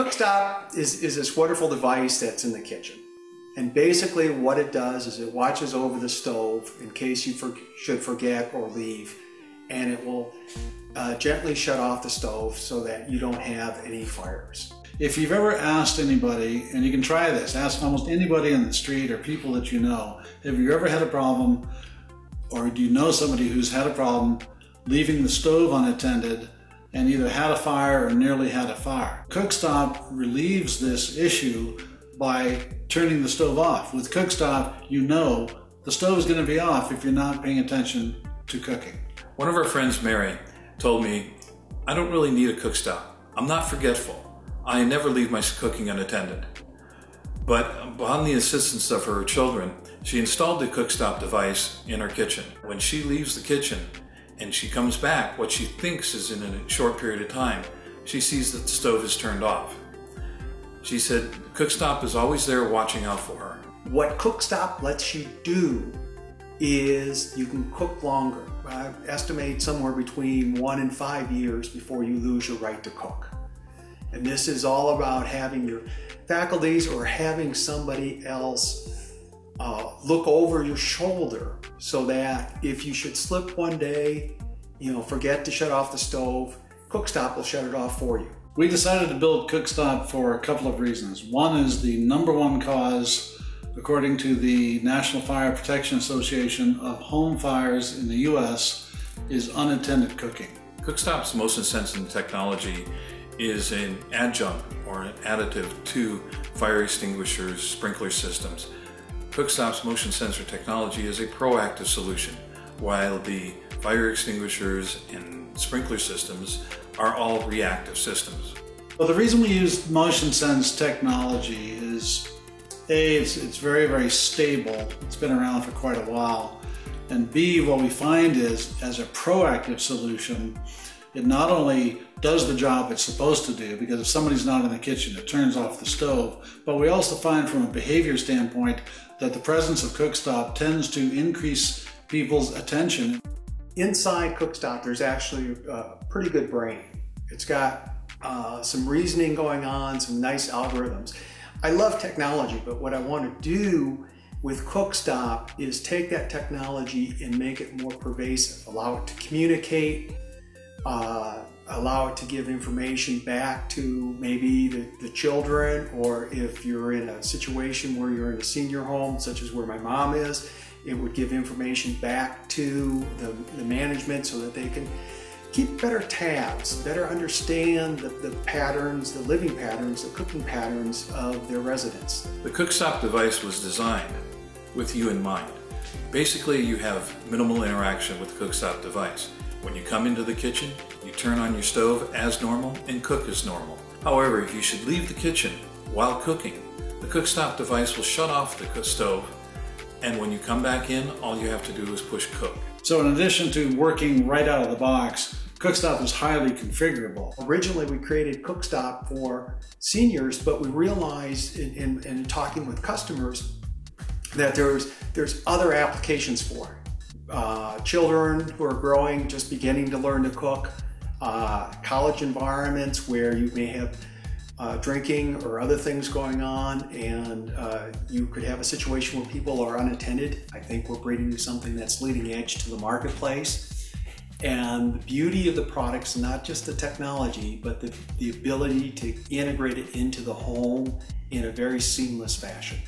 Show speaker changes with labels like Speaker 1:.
Speaker 1: CookStop is this wonderful device that's in the kitchen. And basically what it does is it watches over the stove in case you should forget or leave, and it will gently shut off the stove so that you don't have any fires.
Speaker 2: If you've ever asked anybody, and you can try this, ask almost anybody on the street or people that you know, have you ever had a problem, or do you know somebody who's had a problem leaving the stove unattended and either had a fire or nearly had a fire? CookStop relieves this issue by turning the stove off. With CookStop, you know the stove is going to be off if you're not paying attention to cooking.
Speaker 3: One of our friends, Mary, told me, I don't really need a CookStop. I'm not forgetful. I never leave my cooking unattended. But upon the assistance of her children, she installed the CookStop device in her kitchen. When she leaves the kitchen and she comes back, what she thinks is in a short period of time, she sees that the stove is turned off. She said CookStop is always there watching out for her.
Speaker 1: What CookStop lets you do is you can cook longer. I estimate somewhere between 1 and 5 years before you lose your right to cook. And this is all about having your faculties or having somebody else look over your shoulder so that if you should slip one day, forget to shut off the stove, CookStop will shut it off for you.
Speaker 2: We decided to build CookStop for a couple of reasons. One is the #1 cause, according to the National Fire Protection Association, of home fires in the US is unattended cooking.
Speaker 3: CookStop's motion sensing technology is an adjunct or an additive to fire extinguishers, sprinkler systems. CookStop's motion sensor technology is a proactive solution, while the fire extinguishers and sprinkler systems are all reactive systems.
Speaker 2: Well, the reason we use motion sense technology is A, it's very, very stable. It's been around for quite a while. And B, what we find is, as a proactive solution, it not only does the job it's supposed to do, because if somebody's not in the kitchen, it turns off the stove, but we also find from a behavior standpoint that the presence of CookStop tends to increase people's attention.
Speaker 1: Inside CookStop, there's actually a pretty good brain. It's got some reasoning going on, some nice algorithms. I love technology, but what I want to do with CookStop is take that technology and make it more pervasive, allow it to communicate, allow it to give information back to maybe the children, or if you're in a situation where you're in a senior home, such as where my mom is, it would give information back to the management so that they can keep better tabs, better understand the patterns, the living patterns, the cooking patterns of their residents.
Speaker 3: The CookStop device was designed with you in mind. Basically, you have minimal interaction with the CookStop device. When you come into the kitchen, you turn on your stove as normal and cook as normal. However, if you should leave the kitchen while cooking, the CookStop device will shut off the stove, and when you come back in, all you have to do is push cook.
Speaker 2: So in addition to working right out of the box, CookStop is highly configurable.
Speaker 1: Originally, we created CookStop for seniors, but we realized in talking with customers that there's other applications for it. Children who are growing, just beginning to learn to cook, college environments where you may have drinking or other things going on, and you could have a situation where people are unattended. I think we're bringing something that's leading edge to the marketplace. And the beauty of the product's not just the technology, but the ability to integrate it into the home in a very seamless fashion.